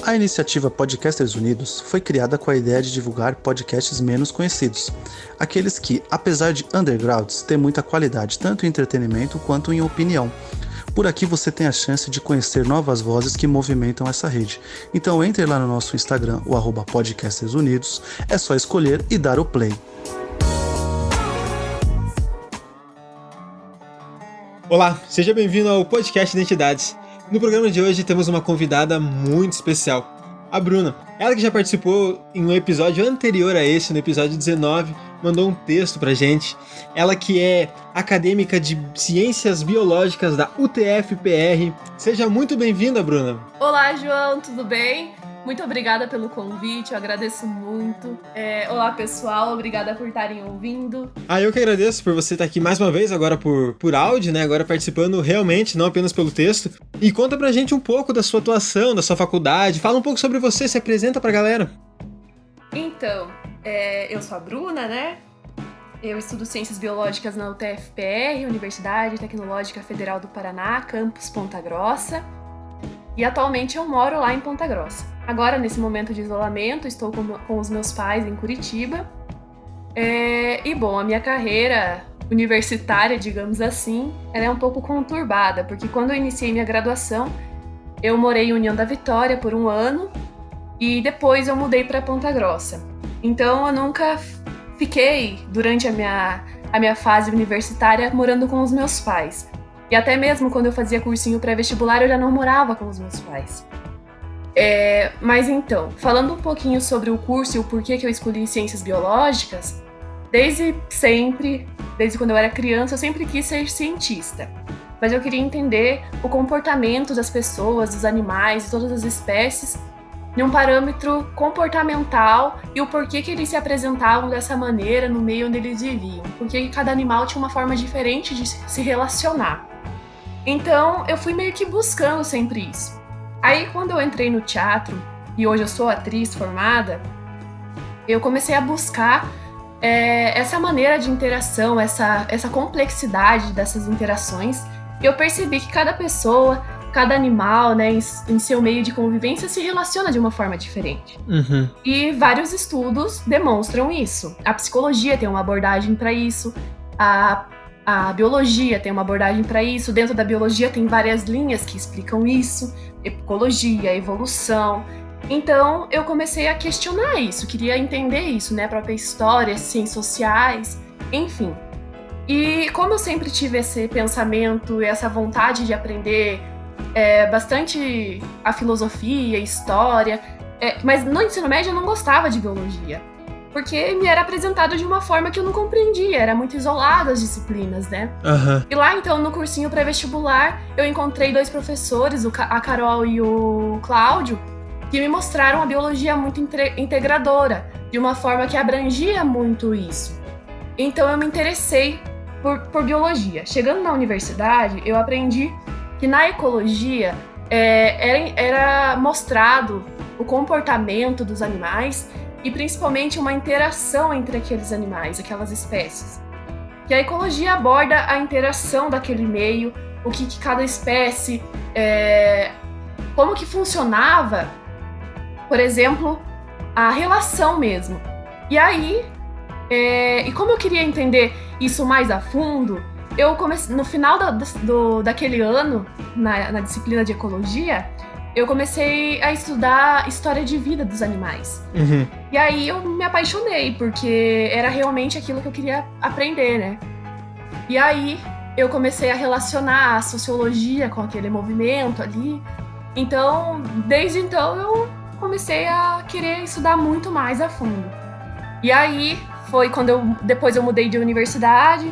A iniciativa Podcasters Unidos foi criada com a ideia de divulgar podcasts menos conhecidos, aqueles que, apesar de undergrounds, têm muita qualidade tanto em entretenimento quanto em opinião. Por aqui você tem a chance de conhecer novas vozes que movimentam essa rede. Então entre lá no nosso Instagram, o @podcastersunidos, é só escolher e dar o play. Olá, seja bem-vindo ao podcast Identidades. No programa de hoje temos uma convidada muito especial, a Bruna. Ela que já participou em um episódio anterior a esse, no episódio 19, mandou um texto pra gente. Ela que é acadêmica de Ciências Biológicas da UTF-PR. Seja muito bem-vinda, Bruna. Olá, João, tudo bem? Muito obrigada pelo convite, eu agradeço muito. Olá, pessoal, obrigada por estarem ouvindo. Eu que agradeço por você estar aqui mais uma vez, agora por áudio, né? Agora participando realmente, não apenas pelo texto. E conta pra gente um pouco da sua atuação, da sua faculdade. Fala um pouco sobre você, se apresenta pra galera. Então, eu sou a Bruna, né? Eu estudo Ciências Biológicas na UTF-PR, Universidade Tecnológica Federal do Paraná, campus Ponta Grossa. E atualmente eu moro lá em Ponta Grossa. Agora, nesse momento de isolamento, estou com os meus pais em Curitiba. A minha carreira universitária, digamos assim, ela é um pouco conturbada, porque quando eu iniciei minha graduação, eu morei em União da Vitória por 1 ano e depois eu mudei para Ponta Grossa. Então, eu nunca fiquei, durante a minha fase universitária, morando com os meus pais. E até mesmo quando eu fazia cursinho pré-vestibular, eu já não morava com os meus pais. Mas então, falando um pouquinho sobre o curso e o porquê que eu escolhi Ciências Biológicas, desde quando eu era criança, eu sempre quis ser cientista. Mas eu queria entender o comportamento das pessoas, dos animais, de todas as espécies, em um parâmetro comportamental e o porquê que eles se apresentavam dessa maneira no meio onde eles viviam. Porque cada animal tinha uma forma diferente de se relacionar. Então, eu fui meio que buscando sempre isso. Aí, quando eu entrei no teatro, e hoje eu sou atriz formada, eu comecei a buscar essa maneira de interação, essa complexidade dessas interações. E eu percebi que cada pessoa, cada animal, né, em seu meio de convivência, se relaciona de uma forma diferente. Uhum. E vários estudos demonstram isso. A psicologia tem uma abordagem para isso, a biologia tem uma abordagem para isso, dentro da biologia tem várias linhas que explicam isso, ecologia, evolução. Então eu comecei a questionar isso, queria entender isso, né, a própria história, ciências sociais, enfim. E como eu sempre tive esse pensamento e essa vontade de aprender bastante a filosofia, a história, mas no ensino médio eu não gostava de biologia. Porque me era apresentado de uma forma que eu não compreendia, era muito isolado as disciplinas, né? Uhum. E lá, então, no cursinho pré-vestibular, eu encontrei 2 professores, a Carol e o Cláudio, que me mostraram a biologia muito integradora, de uma forma que abrangia muito isso. Então, eu me interessei por biologia. Chegando na universidade, eu aprendi que na ecologia era mostrado o comportamento dos animais e principalmente uma interação entre aqueles animais, aquelas espécies. Que a ecologia aborda a interação daquele meio, o que cada espécie, como que funcionava, por exemplo, a relação mesmo. E aí, e como eu queria entender isso mais a fundo, eu comecei, no final daquele ano, na disciplina de ecologia, eu comecei a estudar história de vida dos animais. Uhum. E aí eu me apaixonei, porque era realmente aquilo que eu queria aprender, né? E aí eu comecei a relacionar a sociologia com aquele movimento ali. Então, desde então, eu comecei a querer estudar muito mais a fundo. E aí foi quando depois eu mudei de universidade.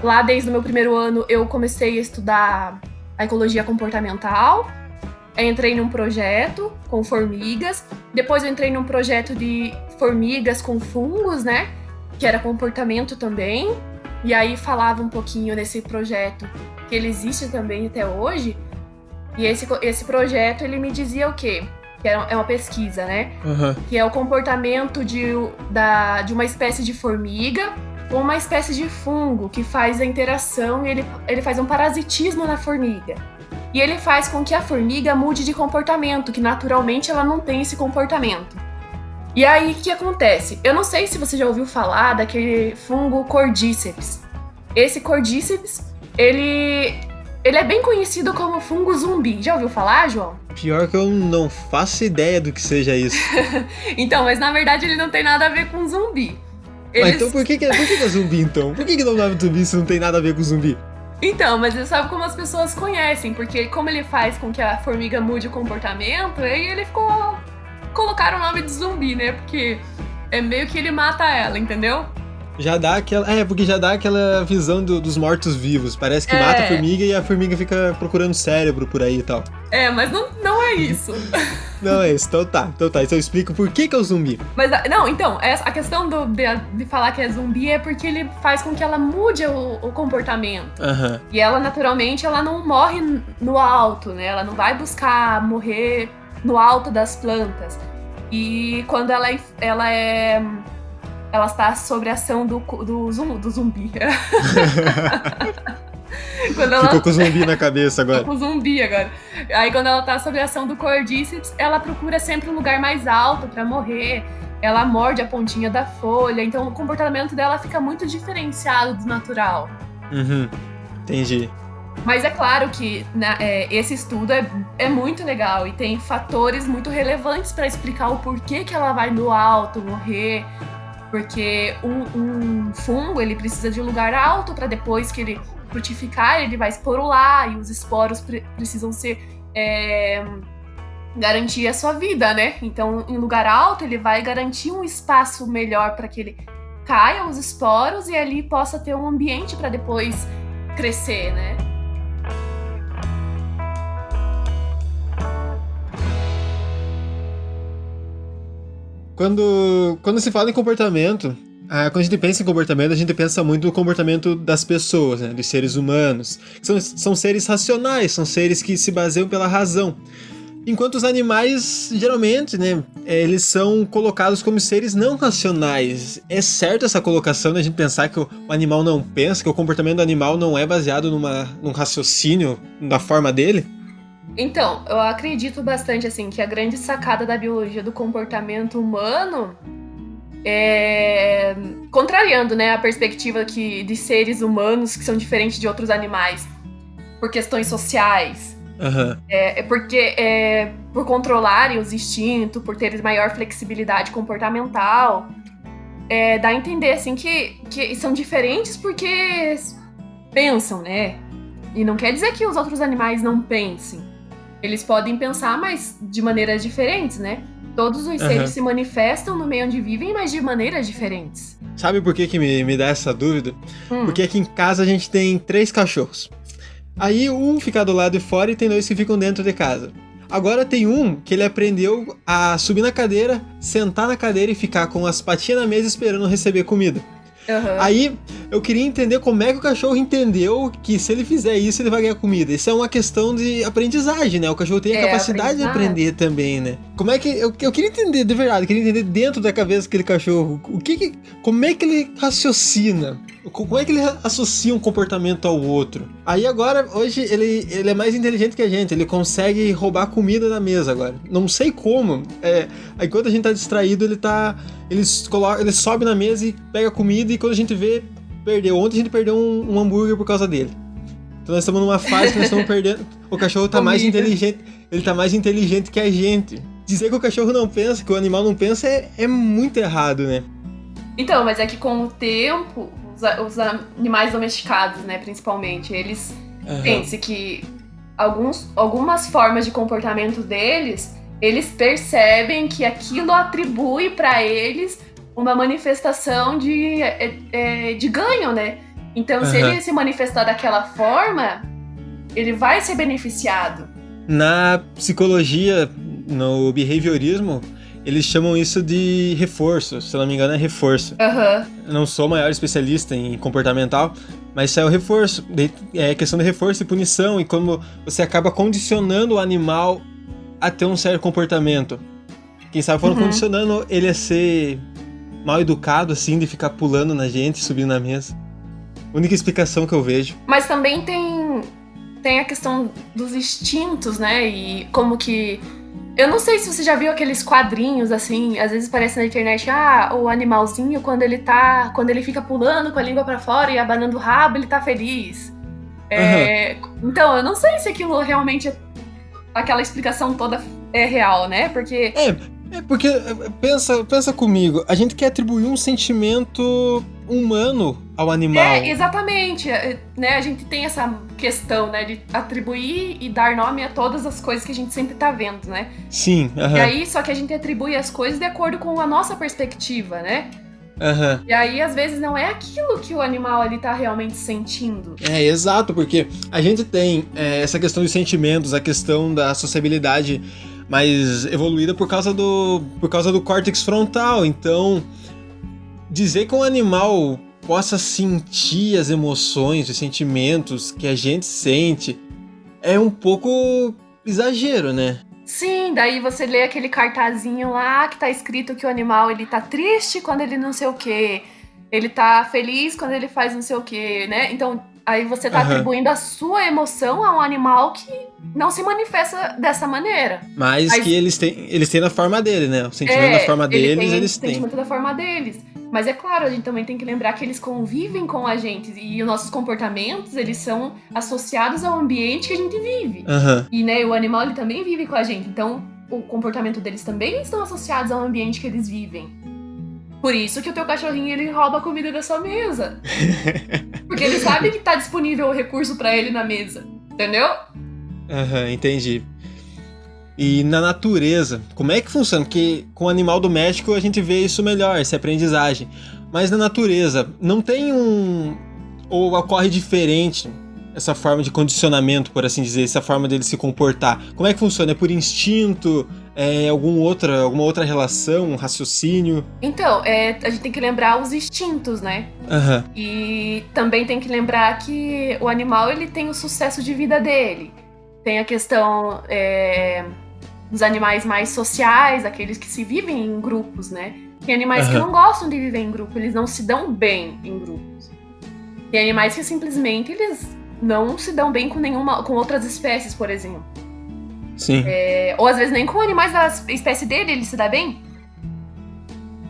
Lá, desde o meu primeiro ano, eu comecei a estudar a ecologia comportamental. Eu entrei num projeto com formigas, depois eu entrei num projeto de formigas com fungos, né, que era comportamento também, e aí falava um pouquinho nesse projeto, que ele existe também até hoje, e esse projeto, ele me dizia o quê? Que é uma pesquisa, né, que é o comportamento de uma espécie de formiga com uma espécie de fungo, que faz a interação e ele faz um parasitismo na formiga. e ele faz com que a formiga mude de comportamento, que naturalmente ela não tem esse comportamento. E aí, o que acontece? Eu não sei se você já ouviu falar daquele fungo Cordyceps. Esse Cordyceps, ele é bem conhecido como fungo zumbi. Já ouviu falar, João? Pior que eu não faço ideia do que seja isso. Então, mas na verdade ele não tem nada a ver com zumbi. Mas então por que é zumbi, então? Por que o nome do zumbi se não tem nada a ver com zumbi? Então, mas você sabe como as pessoas conhecem, porque como ele faz com que a formiga mude o comportamento, aí ele colocaram o nome de zumbi, né? Porque é meio que ele mata ela, entendeu? Já dá aquela. Porque já dá aquela visão dos mortos-vivos. Parece que mata a formiga e a formiga fica procurando cérebro por aí e tal. Mas não é isso. Não é isso. Então tá. Então eu explico por que é o zumbi. Mas, não, então, a questão de falar que é zumbi é porque ele faz com que ela mude o comportamento. Uhum. E ela, naturalmente, ela não morre no alto, né? Ela não vai buscar morrer no alto das plantas. E quando ela está sob a ação do zumbi. Ficou com o zumbi na cabeça agora. Ficou com o zumbi agora. Aí quando ela tá sob a ação do Cordyceps, ela procura sempre um lugar mais alto pra morrer. Ela morde a pontinha da folha. Então o comportamento dela fica muito diferenciado do natural. Uhum. Entendi. Mas é claro que esse estudo é muito legal e tem fatores muito relevantes pra explicar o porquê que ela vai no alto morrer. Porque um fungo, ele precisa de um lugar alto para depois que ele frutificar, ele vai esporular e os esporos precisam garantir a sua vida, né? Então, em lugar alto, ele vai garantir um espaço melhor para que ele caia os esporos e ali possa ter um ambiente para depois crescer, né? Quando se fala em comportamento, quando a gente pensa em comportamento, a gente pensa muito no comportamento das pessoas, né, dos seres humanos. São seres racionais, são seres que se baseiam pela razão. Enquanto os animais, geralmente, né, eles são colocados como seres não racionais. É certo essa colocação de a gente pensar que o animal não pensa, que o comportamento do animal não é baseado num raciocínio da forma dele? Então, eu acredito bastante assim que a grande sacada da biologia do comportamento humano é contrariando, né, a perspectiva de seres humanos que são diferentes de outros animais por questões sociais. Uhum. Porque por controlarem os instintos, por terem maior flexibilidade comportamental, dá a entender assim que são diferentes porque pensam, né? E não quer dizer que os outros animais não pensem. Eles podem pensar, mas de maneiras diferentes, né? Todos os seres se manifestam no meio onde vivem, mas de maneiras diferentes. Sabe por que me dá essa dúvida? Porque aqui em casa a gente tem 3 cachorros. Aí um fica do lado de fora e tem 2 que ficam dentro de casa. Agora tem um que ele aprendeu a subir na cadeira, sentar na cadeira e ficar com as patinhas na mesa esperando receber comida. Uhum. Aí eu queria entender como é que o cachorro entendeu que se ele fizer isso ele vai ganhar comida. Isso é uma questão de aprendizagem, né? O cachorro tem a capacidade de aprender também, né? Como é que eu queria entender de verdade, eu queria entender dentro da cabeça daquele cachorro como é que ele raciocina, como é que ele associa um comportamento ao outro. Aí agora, hoje, ele é mais inteligente que a gente, ele consegue roubar comida da mesa agora. Não sei como. Aí quando a gente tá distraído, ele sobe na mesa e pega comida e quando a gente vê, perdeu. Ontem a gente perdeu um hambúrguer por causa dele. Então nós estamos numa fase que nós estamos perdendo. O cachorro tá mais inteligente. Ele tá mais inteligente que a gente. Dizer que o cachorro não pensa, que o animal não pensa é muito errado, né? Então, mas é que com o tempo, os animais domesticados, né, principalmente, eles pensam que algumas formas de comportamento deles, eles percebem que aquilo atribui para eles uma manifestação de ganho, né? Então, se ele se manifestar daquela forma, ele vai ser beneficiado. Na psicologia, no behaviorismo, eles chamam isso de reforço. Se não me engano, é reforço. Eu não sou o maior especialista em comportamental, mas isso é o reforço. É questão de reforço e punição, e como você acaba condicionando o animal a ter um certo comportamento. Quem sabe foram condicionando ele a ser mal educado, assim, de ficar pulando na gente, subindo na mesa. Única explicação que eu vejo. Mas também tem tem a questão dos instintos, né? E como que... Eu não sei se você já viu aqueles quadrinhos, assim, às vezes parece na internet, o animalzinho, quando ele fica pulando com a língua pra fora e abanando o rabo, ele tá feliz. Então, eu não sei se aquilo realmente, aquela explicação toda é real, né? Porque... Porque, pensa comigo, a gente quer atribuir um sentimento humano ao animal. Exatamente, né? A gente tem essa questão, né, de atribuir e dar nome a todas as coisas que a gente sempre tá vendo, né? Sim, E aí, só que a gente atribui as coisas de acordo com a nossa perspectiva, né? E aí, às vezes, não é aquilo que o animal ali tá realmente sentindo. Exato, porque a gente tem essa questão dos sentimentos, a questão da sociabilidade mais evoluída por causa do córtex frontal. Então, dizer que um animal possa sentir as emoções, os sentimentos que a gente sente é um pouco exagero, né? Sim, daí você lê aquele cartazinho lá que tá escrito que o animal ele tá triste quando ele não sei o quê, ele tá feliz quando ele faz não sei o quê, né? Então, aí você tá atribuindo a sua emoção a um animal que não se manifesta dessa maneira. Mas que eles têm na forma dele, né? O sentimento da forma deles, eles têm. O sentimento da forma deles. Mas é claro, a gente também tem que lembrar que eles convivem com a gente. E os nossos comportamentos, eles são associados ao ambiente que a gente vive. E, né, o animal, ele também vive com a gente. Então, o comportamento deles também estão associados ao ambiente que eles vivem. Por isso que o teu cachorrinho, ele rouba a comida da sua mesa. Porque ele sabe que tá disponível o recurso pra ele na mesa. Entendeu? Entendi. E na natureza, como é que funciona? Porque com o animal doméstico a gente vê isso melhor, essa aprendizagem. Mas na natureza, não tem ou ocorre diferente essa forma de condicionamento, por assim dizer, essa forma dele se comportar? Como é que funciona? É por instinto? É alguma outra relação, um raciocínio? Então, a gente tem que lembrar os instintos, né? E também tem que lembrar que o animal, ele tem o sucesso de vida dele. Tem a questão dos animais mais sociais, aqueles que se vivem em grupos, né? Tem animais que não gostam de viver em grupo, eles não se dão bem em grupos. Tem animais que simplesmente eles não se dão bem com outras espécies, por exemplo. Sim. Ou às vezes nem com animais da espécie dele ele se dá bem.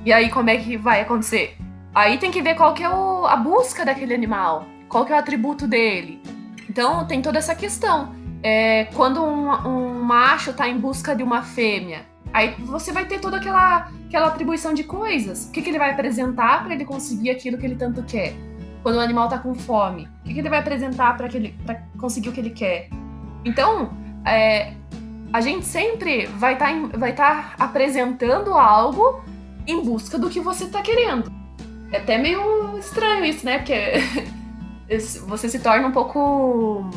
E aí como é que vai acontecer? Aí tem que ver qual que é a busca daquele animal, qual que é o atributo dele. Então tem toda essa questão. Quando um macho tá em busca de uma fêmea, aí você vai ter toda aquela atribuição de coisas. O que ele vai apresentar para ele conseguir aquilo que ele tanto quer? Quando o animal tá com fome, o que ele vai apresentar para conseguir o que ele quer? Então, a gente sempre vai tá apresentando algo em busca do que você tá querendo. É até meio estranho isso, né? Porque você se torna um pouco...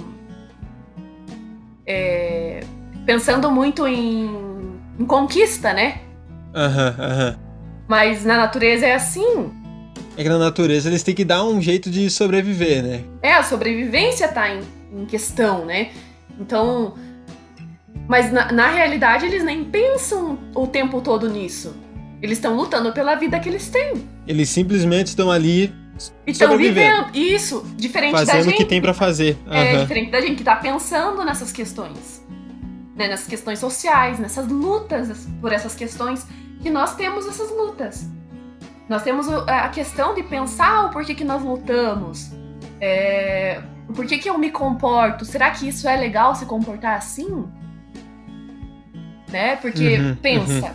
pensando muito em conquista, né? Mas na natureza é assim. É que na natureza eles têm que dar um jeito de sobreviver, né? A sobrevivência tá em questão, né? Então... Mas na realidade eles nem pensam o tempo todo nisso. Eles estão lutando pela vida que eles têm. Eles simplesmente estão ali estão vivendo. Isso, diferente da gente. Fazendo o que tem pra fazer. Diferente da gente que tá pensando nessas questões. Né? Nessas questões sociais, nessas lutas por essas questões, que nós temos essas lutas. Nós temos a questão de pensar o porquê que nós lutamos. O porquê que eu me comporto. Será que isso é legal se comportar assim? Né? Porque, pensa,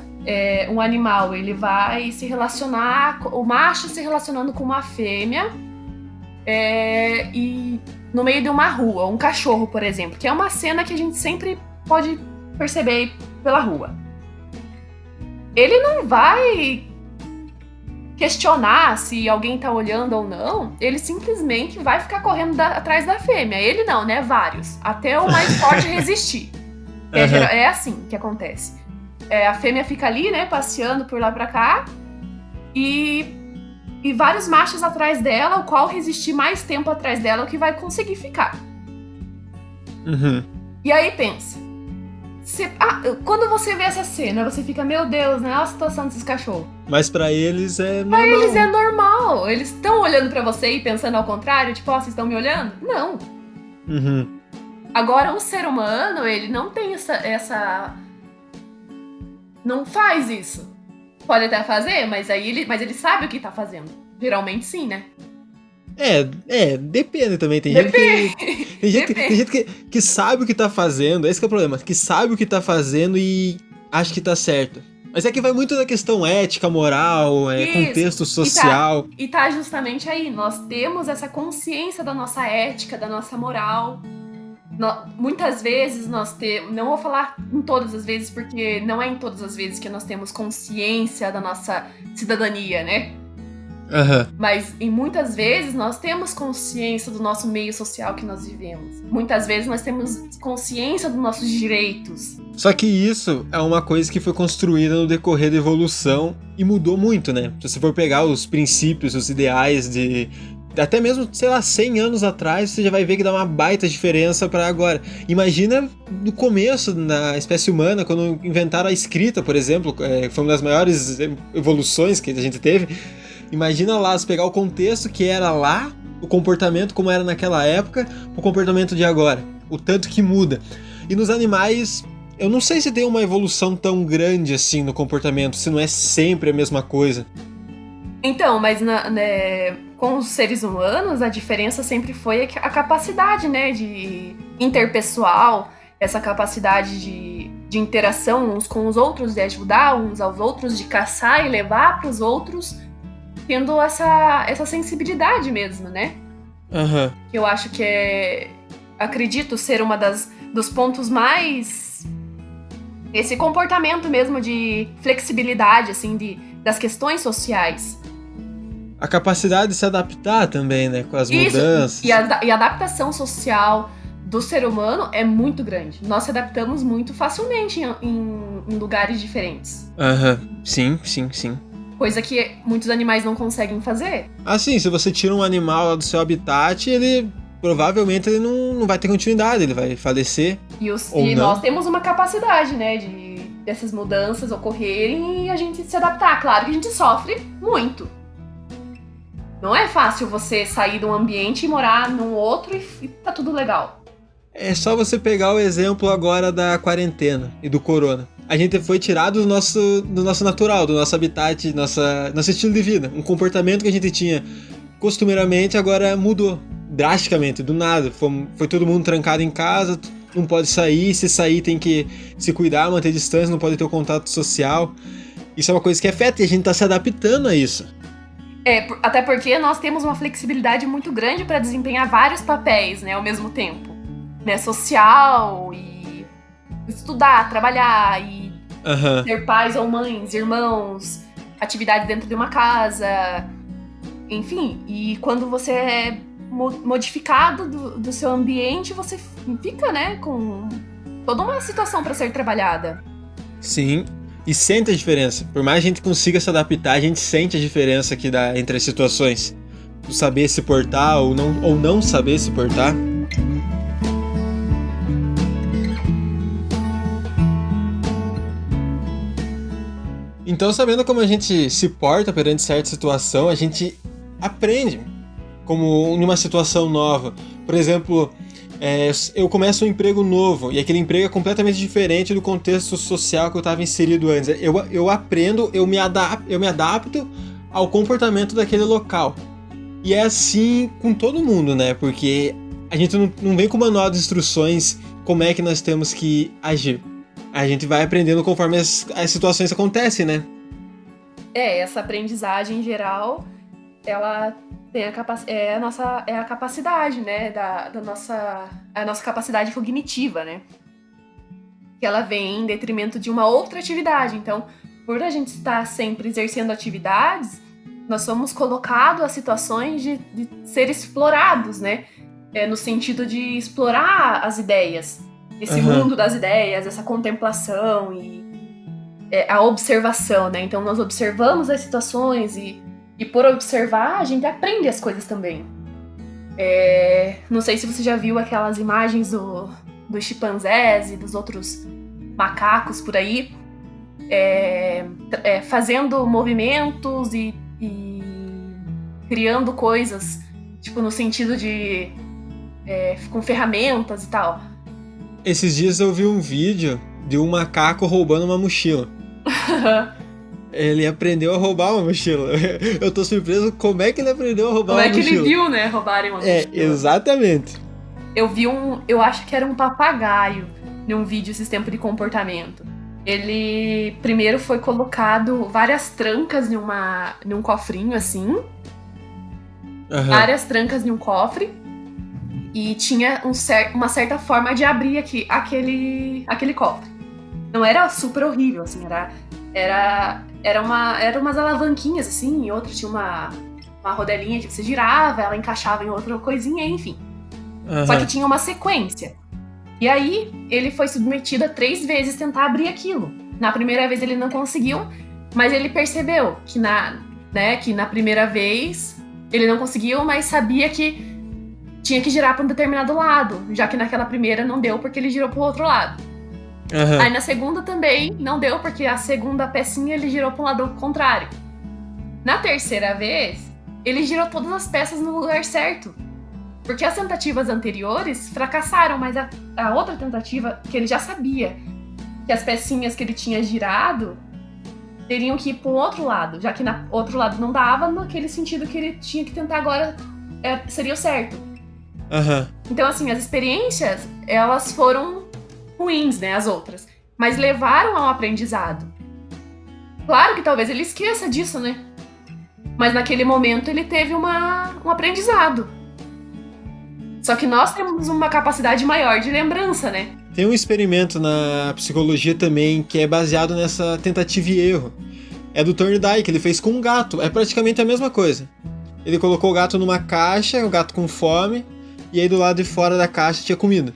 um animal, ele vai se relacionar, o macho se relacionando com uma fêmea, e no meio de uma rua, um cachorro, por exemplo, que é uma cena que a gente sempre pode perceber pela rua. Ele não vai questionar se alguém tá olhando ou não, ele simplesmente vai ficar correndo atrás da fêmea. Ele não, né? Vários. Até o mais forte resistir. É assim que acontece. A fêmea fica ali, né, passeando por lá pra cá, e vários machos atrás dela, o qual resistir mais tempo atrás dela, o que vai conseguir ficar. E aí pensa, quando você vê essa cena, você fica, meu Deus, né, olha a situação desses cachorros. Mas pra eles é normal. Pra eles é normal. Eles estão olhando pra você e pensando ao contrário, tipo, vocês estão me olhando? Não. Agora, um ser humano, ele não tem não faz isso. Pode até fazer, mas ele sabe o que tá fazendo. Geralmente sim, né? Depende também. Tem gente que sabe o que tá fazendo, esse que é o problema, que sabe o que tá fazendo e acha que tá certo. Mas é que vai muito da questão ética, moral, contexto social. E tá justamente aí, nós temos essa consciência da nossa ética, da nossa moral. Muitas vezes nós temos, não vou falar em todas as vezes, porque não é em todas as vezes que nós temos consciência da nossa cidadania, né? Uhum. Mas em muitas vezes nós temos consciência do nosso meio social que nós vivemos. Muitas vezes nós temos consciência dos nossos direitos. Só que isso é uma coisa que foi construída no decorrer da evolução e mudou muito, né? Se você for pegar os princípios, os ideais de... até mesmo, sei lá, 100 anos atrás, você já vai ver que dá uma baita diferença para agora. Imagina no começo, na espécie humana, quando inventaram a escrita, por exemplo, foi uma das maiores evoluções que a gente teve. Imagina lá, se pegar o contexto que era lá, o comportamento como era naquela época, o comportamento de agora. O tanto que muda. E nos animais, eu não sei se tem uma evolução tão grande assim no comportamento, se não é sempre a mesma coisa. Então, mas com os seres humanos, a diferença sempre foi a capacidade, né, de interpessoal, essa capacidade de interação uns com os outros, de ajudar uns aos outros, de caçar e levar para os outros, tendo essa sensibilidade mesmo, né? Uhum. Eu acho que acredito ser uma dos pontos mais... esse comportamento mesmo de flexibilidade, assim, das questões sociais. A capacidade de se adaptar também, né? Com as mudanças. E a adaptação social do ser humano é muito grande. Nós se adaptamos muito facilmente em lugares diferentes. Aham, sim. Coisa que muitos animais não conseguem fazer. Assim, se você tira um animal lá do seu habitat, provavelmente ele não vai ter continuidade, ele vai falecer. E nós temos uma capacidade, né, dessas mudanças ocorrerem e a gente se adaptar. Claro que a gente sofre muito. Não é fácil você sair de um ambiente e morar num outro e tá tudo legal. É só você pegar o exemplo agora da quarentena e do corona. A gente foi tirado do nosso natural, do nosso habitat, nosso estilo de vida. Um comportamento que a gente tinha costumeiramente agora mudou drasticamente, do nada. Foi todo mundo trancado em casa, não pode sair, se sair tem que se cuidar, manter distância, não pode ter o contato social. Isso é uma coisa que afeta e a gente tá se adaptando a isso. Até porque nós temos uma flexibilidade muito grande para desempenhar vários papéis, né, ao mesmo tempo. Né, social e estudar, trabalhar e ser pais ou mães, irmãos, atividade dentro de uma casa, enfim. E quando você é modificado do seu ambiente, você fica, né, com toda uma situação para ser trabalhada. Sim, e sente a diferença. Por mais que a gente consiga se adaptar, a gente sente a diferença que dá entre as situações. Do saber se portar ou não saber se portar. Então, sabendo como a gente se porta perante certa situação, a gente aprende como numa situação nova. Por exemplo, eu começo um emprego novo e aquele emprego é completamente diferente do contexto social que eu estava inserido antes. Eu aprendo, eu me adapto ao comportamento daquele local. E é assim com todo mundo, né? Porque a gente não vem com manual de instruções como é que nós temos que agir. A gente vai aprendendo conforme as situações acontecem, né? Essa aprendizagem em geral, ela tem a capacidade, né? A nossa capacidade cognitiva, né? Que ela vem em detrimento de uma outra atividade. Então, por a gente estar sempre exercendo atividades, nós somos colocados a situações de ser explorados, né? No sentido de explorar as ideias. Esse mundo das ideias, essa contemplação e a observação, né? Então nós observamos as situações e por observar a gente aprende as coisas também. Não sei se você já viu aquelas imagens dos chimpanzés e dos outros macacos por aí fazendo movimentos e criando coisas, tipo, no sentido de com ferramentas e tal. Esses dias eu vi um vídeo de um macaco roubando uma mochila. Ele aprendeu a roubar uma mochila. Eu tô surpreso como é que ele aprendeu a roubar uma mochila. Como é que ele viu, né, roubarem uma mochila. Exatamente. Eu vi eu acho que era um papagaio num vídeo esses tempos de comportamento. Ele primeiro foi colocado várias trancas num cofrinho assim. Várias trancas em um cofre. E tinha uma certa forma de abrir aquele cofre. Não era super horrível, assim, era umas alavanquinhas, assim, e outra tinha uma rodelinha que você girava, ela encaixava em outra coisinha, enfim. Só que tinha uma sequência. E aí, ele foi submetido a 3 vezes tentar abrir aquilo. Na primeira vez ele não conseguiu, mas ele percebeu que na primeira vez ele não conseguiu, mas sabia que tinha que girar para um determinado lado, já que naquela primeira não deu porque ele girou para o outro lado. Aí na segunda também não deu porque a segunda pecinha ele girou para um lado contrário. Na terceira vez, ele girou todas as peças no lugar certo. Porque as tentativas anteriores fracassaram, mas a outra tentativa, que ele já sabia que as pecinhas que ele tinha girado teriam que ir para o outro lado, já que no outro lado não dava, naquele sentido que ele tinha que tentar agora seria o certo. Então, assim, as experiências, elas foram ruins, né, as outras, mas levaram ao aprendizado. Claro que talvez ele esqueça disso, né? Mas naquele momento ele teve um aprendizado. Só que nós temos uma capacidade maior de lembrança, né? Tem um experimento na psicologia também que é baseado nessa tentativa e erro. É do Thorndike, que ele fez com um gato. É praticamente a mesma coisa. Ele colocou o gato numa caixa, o gato com fome, e aí do lado de fora da caixa tinha comida.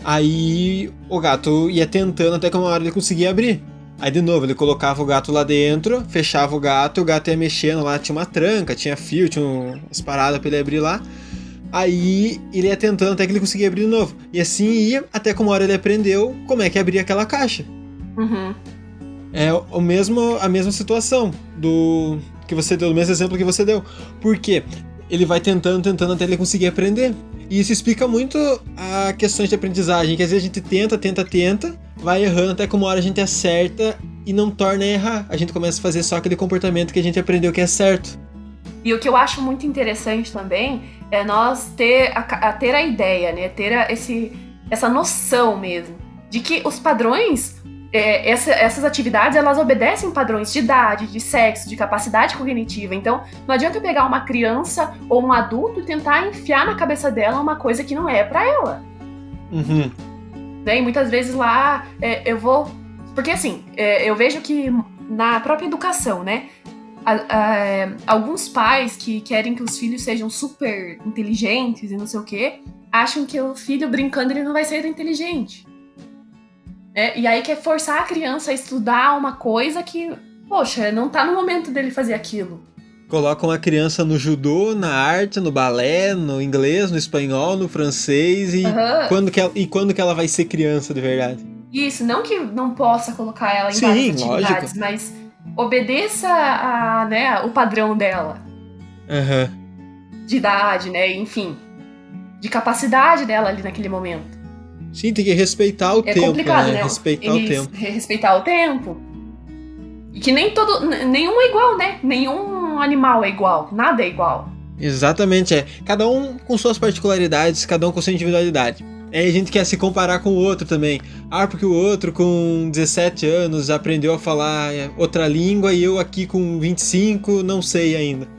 Aí o gato ia tentando até que uma hora ele conseguia abrir. Aí de novo ele colocava o gato lá dentro, fechava o gato ia mexendo lá, tinha uma tranca, tinha fio, tinha umas paradas pra ele abrir lá. Aí ele ia tentando até que ele conseguia abrir de novo. E assim ia, até que uma hora ele aprendeu como é que abria aquela caixa. É a mesma situação do que você deu, o mesmo exemplo que você deu. Por quê? Ele vai tentando até ele conseguir aprender. E isso explica muito a questão de aprendizagem, que às vezes a gente tenta, vai errando até que uma hora a gente acerta e não torna a errar. A gente começa a fazer só aquele comportamento que a gente aprendeu que é certo. E o que eu acho muito interessante também é nós ter a ideia, né? Ter essa noção mesmo de que os padrões, essas atividades, elas obedecem padrões de idade, de sexo, de capacidade cognitiva. Então, não adianta eu pegar uma criança ou um adulto e tentar enfiar na cabeça dela uma coisa que não é pra ela. E muitas vezes lá eu vou... Porque assim, eu vejo que na própria educação, né? Alguns pais que querem que os filhos sejam super inteligentes e não sei o quê, acham que o filho brincando ele não vai ser inteligente. E aí quer forçar a criança a estudar uma coisa que, poxa, não tá no momento dele fazer aquilo. Colocam a criança no judô, na arte, no balé, no inglês, no espanhol, no francês quando que ela vai ser criança de verdade? Isso, não que não possa colocar ela em várias atividades, lógico. Mas obedeça o padrão dela. De idade, né? Enfim. De capacidade dela ali naquele momento. Sim, tem que respeitar o tempo. É complicado, né? Respeitar o tempo. E que nenhum é igual, né? Nenhum animal é igual. Nada é igual. Exatamente, cada um com suas particularidades, cada um com sua individualidade. Aí a gente quer se comparar com o outro também. Porque o outro com 17 anos aprendeu a falar outra língua e eu aqui com 25 não sei ainda.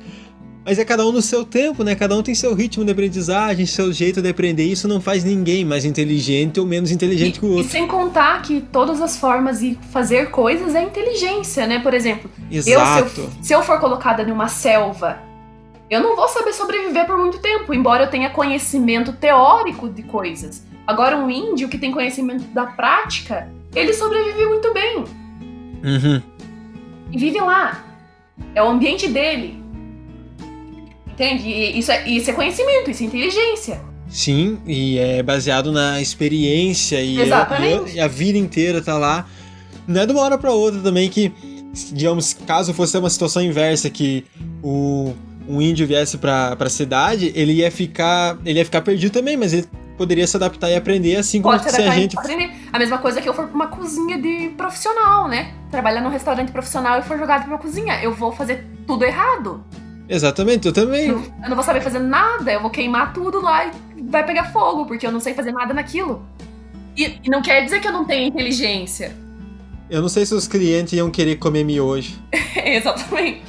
Mas é cada um no seu tempo, né? Cada um tem seu ritmo de aprendizagem, seu jeito de aprender. Isso não faz ninguém mais inteligente ou menos inteligente que o outro. E sem contar que todas as formas de fazer coisas é inteligência, né? Por exemplo, se eu for colocada numa selva, eu não vou saber sobreviver por muito tempo, embora eu tenha conhecimento teórico de coisas. Agora, um índio que tem conhecimento da prática, ele sobrevive muito bem. E vive lá. É o ambiente dele. Entende? E isso é conhecimento, isso é inteligência. Sim, e é baseado na experiência e a vida inteira tá lá. Não é de uma hora pra outra também que, digamos, caso fosse uma situação inversa, que um índio viesse pra cidade, ele ia ficar perdido também, mas ele poderia se adaptar e aprender, assim como Pode se a gente... aprender. A mesma coisa que eu for pra uma cozinha de profissional, né? Trabalhar num restaurante profissional e for jogado pra uma cozinha. Eu vou fazer tudo errado. Exatamente, eu também. Eu não vou saber fazer nada, eu vou queimar tudo lá e vai pegar fogo, porque eu não sei fazer nada naquilo. E não quer dizer que eu não tenho inteligência. Eu não sei se os clientes iam querer comer miojo. Exatamente.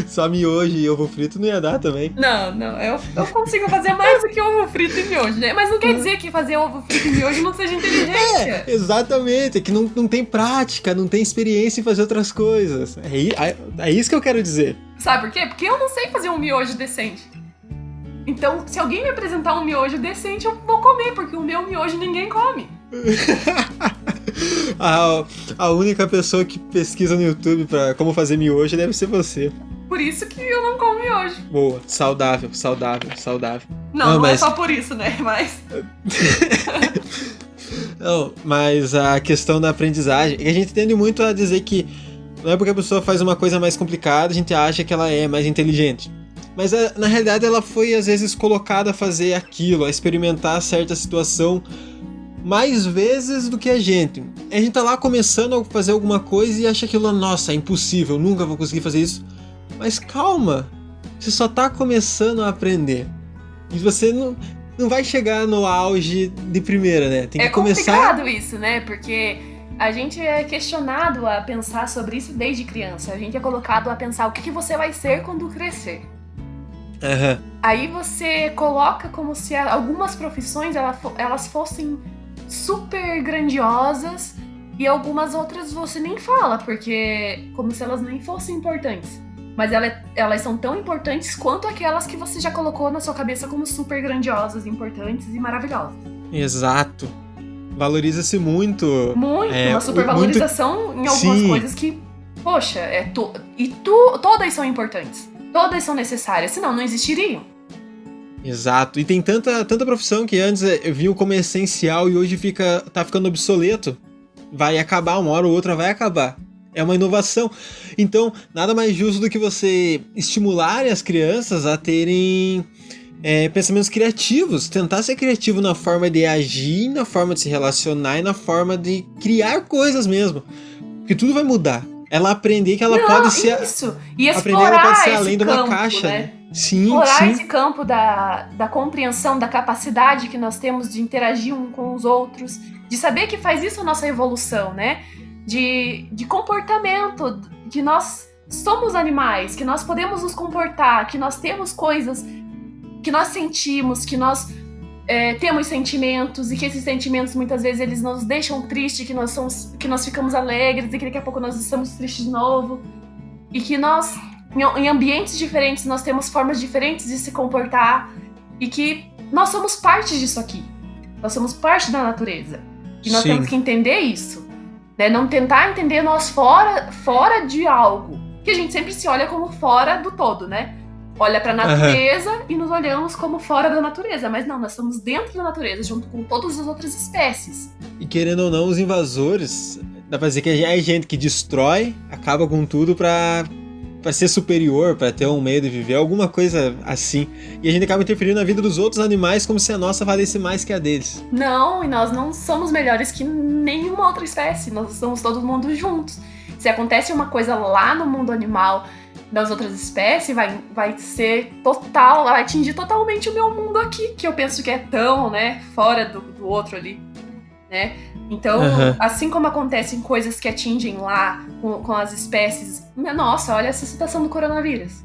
Só miojo e ovo frito não ia dar também. Não, eu consigo fazer mais do que ovo frito e miojo, né? Mas não quer dizer que fazer ovo frito e miojo não seja inteligência. Exatamente, é que não tem prática, não tem experiência em fazer outras coisas. É isso que eu quero dizer. Sabe por quê? Porque eu não sei fazer um miojo decente. Então, se alguém me apresentar um miojo decente, eu vou comer, porque o meu miojo ninguém come. A única pessoa que pesquisa no YouTube pra como fazer miojo deve ser você. Por isso que eu não como miojo. Boa, saudável. Não é só por isso, né? Não, mas a questão da aprendizagem, a gente tende muito a dizer que não é porque a pessoa faz uma coisa mais complicada, a gente acha que ela é mais inteligente. Mas na realidade ela foi às vezes colocada a fazer aquilo, a experimentar certa situação mais vezes do que a gente. A gente tá lá começando a fazer alguma coisa e acha aquilo, nossa, é impossível, nunca vou conseguir fazer isso. Mas calma, você só tá começando a aprender. E você não vai chegar no auge de primeira, né? Tem que começar... É complicado isso, né? Porque a gente é questionado a pensar sobre isso desde criança. A gente é colocado a pensar o que você vai ser quando crescer. Uhum. Aí você coloca como se algumas profissões elas fossem super grandiosas e algumas outras você nem fala, porque como se elas nem fossem importantes. Mas elas são tão importantes quanto aquelas que você já colocou na sua cabeça como super grandiosas, importantes e maravilhosas. Exato. Valoriza-se muito. Uma supervalorização em algumas coisas que, poxa, todas são importantes. Todas são necessárias, senão não existiriam. Exato. E tem tanta profissão que antes eu vi como essencial e hoje tá ficando obsoleto. Vai acabar, uma hora ou outra vai acabar. É uma inovação. Então, nada mais justo do que você estimular as crianças a terem pensamentos criativos. Tentar ser criativo na forma de agir, na forma de se relacionar e na forma de criar coisas mesmo. Porque tudo vai mudar. Ela aprender que ela pode ser... Isso. E aprender ela pode ser além de uma campo, caixa. né? Sim, explorar sim. esse campo da compreensão, da capacidade que nós temos de interagir um com os outros, de saber que faz isso a nossa evolução, né? De comportamento, que nós somos animais, que nós podemos nos comportar, que nós temos coisas que nós sentimos, que nós temos sentimentos e que esses sentimentos muitas vezes eles nos deixam tristes, que nós ficamos alegres e que daqui a pouco nós estamos tristes de novo e que nós em ambientes diferentes nós temos formas diferentes de se comportar e que nós somos parte disso aqui, nós somos parte da natureza e nós temos que entender isso, né? Não tentar entender nós fora de algo, que a gente sempre se olha como fora do todo, né? Olha pra natureza e nos olhamos como fora da natureza. Mas não, nós estamos dentro da natureza, junto com todas as outras espécies. E querendo ou não, os invasores, dá pra dizer que é gente que destrói, acaba com tudo pra ser superior, pra ter um meio de viver, alguma coisa assim. E a gente acaba interferindo na vida dos outros animais como se a nossa valesse mais que a deles. Não, e nós não somos melhores que nenhuma outra espécie. Nós estamos todo mundo juntos. Se acontece uma coisa lá no mundo animal das outras espécies, vai ser total, vai atingir totalmente o meu mundo aqui, que eu penso que é tão, né, fora do outro ali, né? Então, assim como acontecem coisas que atingem lá com as espécies, nossa, olha essa situação do coronavírus.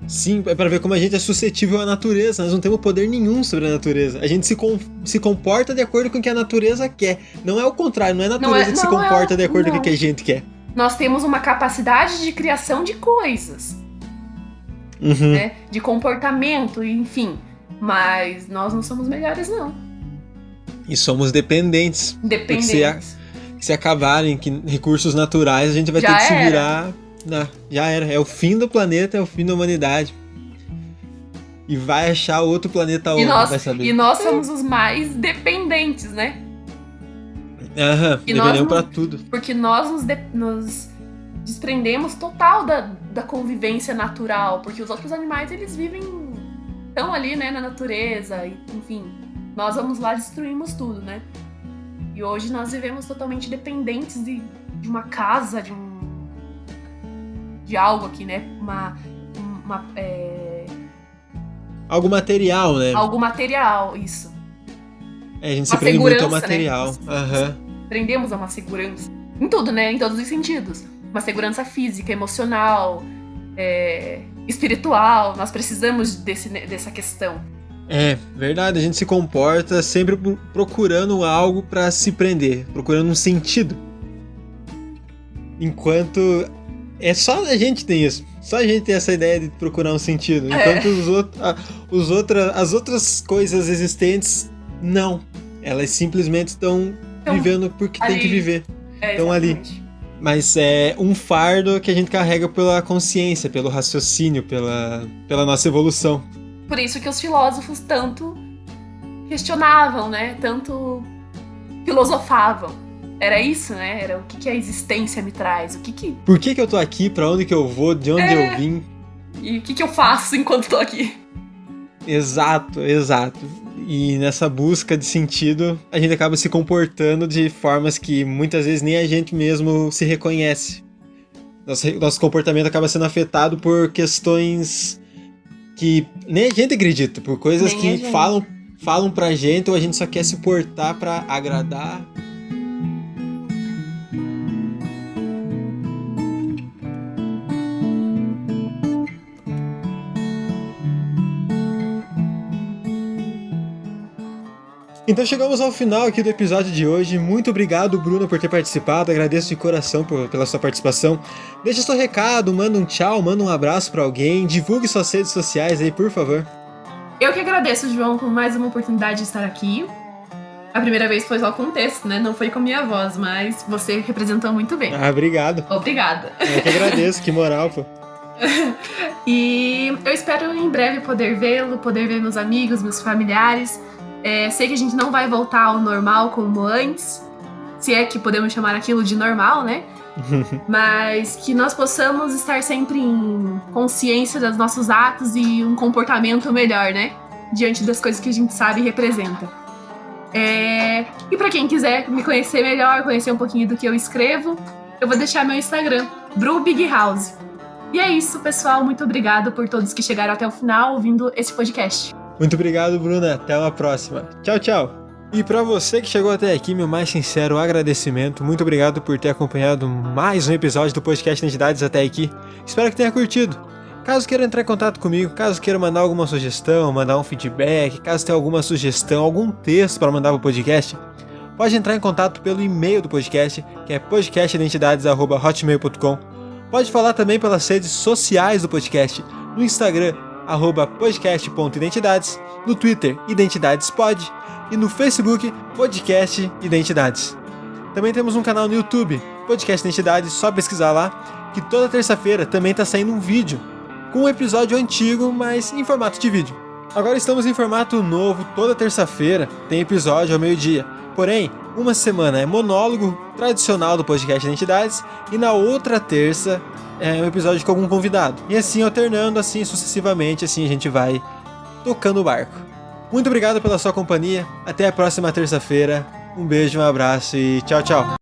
Sim, é pra ver como a gente é suscetível à natureza, nós não temos poder nenhum sobre a natureza. A gente se comporta de acordo com o que a natureza quer. Não é o contrário, não é a natureza que se comporta de acordo com o que a gente quer. Nós temos uma capacidade de criação de coisas, né? De comportamento, enfim. Mas nós não somos melhores, não. E somos dependentes. Dependentes. Se acabarem recursos naturais, a gente vai ter que se virar. Já era. É o fim do planeta, é o fim da humanidade. E vai achar outro planeta vai saber. E nós somos os mais dependentes, né? Dependemos pra tudo. Porque nós nos desprendemos total da convivência natural. Porque os outros animais, eles vivem tão ali, né, na natureza, enfim. nós vamos lá e destruímos tudo, né? E hoje nós vivemos totalmente dependentes de uma casa, de algo aqui, né? Algo material, né? Algo material, isso. A gente se prende muito ao segurança, material. né? Prendemos a uma segurança. Em tudo, né? Em todos os sentidos. Uma segurança física, emocional, espiritual. Nós precisamos dessa questão. É, verdade. A gente se comporta sempre procurando algo pra se prender. Procurando um sentido. Enquanto... só a gente tem isso. Só a gente tem essa ideia de procurar um sentido. Enquanto as outras coisas existentes, não. Elas simplesmente estão vivendo porque tem que viver. Estão ali. Mas é um fardo que a gente carrega pela consciência, pelo raciocínio, pela nossa evolução. Por isso que os filósofos tanto questionavam, né? Tanto filosofavam. Era isso, né? Era o que a existência me traz. Por que eu tô aqui? Pra onde que eu vou? De onde eu vim? E o que eu faço enquanto tô aqui? Exato. E nessa busca de sentido, a gente acaba se comportando de formas que muitas vezes nem a gente mesmo se reconhece. Nosso comportamento acaba sendo afetado por questões que nem a gente acredita, por coisas que falam pra gente ou a gente só quer se portar pra agradar. Então chegamos ao final aqui do episódio de hoje. Muito obrigado, Bruna, por ter participado. Agradeço de coração pela sua participação. Deixa seu recado, manda um tchau, manda um abraço pra alguém. Divulgue suas redes sociais aí, por favor. Eu que agradeço, João, por mais uma oportunidade de estar aqui. A primeira vez foi só com texto, né? Não foi com minha voz, mas você representou muito bem. Obrigado. Obrigada. Eu que agradeço, que moral, pô. E eu espero em breve poder vê-lo, poder ver meus amigos, meus familiares. Sei que a gente não vai voltar ao normal como antes, se é que podemos chamar aquilo de normal, né? Mas que nós possamos estar sempre em consciência dos nossos atos e um comportamento melhor, né? Diante das coisas que a gente sabe e representa. E pra quem quiser me conhecer melhor, conhecer um pouquinho do que eu escrevo, eu vou deixar meu Instagram, BruBigHouse. E é isso, pessoal. Muito obrigada por todos que chegaram até o final ouvindo esse podcast. Muito obrigado, Bruna. Até uma próxima. Tchau, tchau. E pra você que chegou até aqui, meu mais sincero agradecimento. Muito obrigado por ter acompanhado mais um episódio do podcast Identidades até aqui. Espero que tenha curtido. Caso queira entrar em contato comigo, caso queira mandar alguma sugestão, mandar um feedback, caso tenha alguma sugestão, algum texto para mandar pro podcast, pode entrar em contato pelo e-mail do podcast, que é podcastidentidades@hotmail.com. Pode falar também pelas redes sociais do podcast, no Instagram, @podcast.identidades, no Twitter, IdentidadesPod, e no Facebook, Podcast Identidades. Também temos um canal no YouTube, Podcast Identidades, só pesquisar lá, que toda terça-feira também está saindo um vídeo, com um episódio antigo, mas em formato de vídeo. Agora estamos em formato novo, toda terça-feira tem episódio ao meio-dia. Porém, uma semana é monólogo tradicional do Podcast Identidades, e na outra terça é um episódio com algum convidado. E assim alternando, assim sucessivamente, assim a gente vai tocando o barco. Muito obrigado pela sua companhia, até a próxima terça-feira, um beijo, um abraço e tchau, tchau.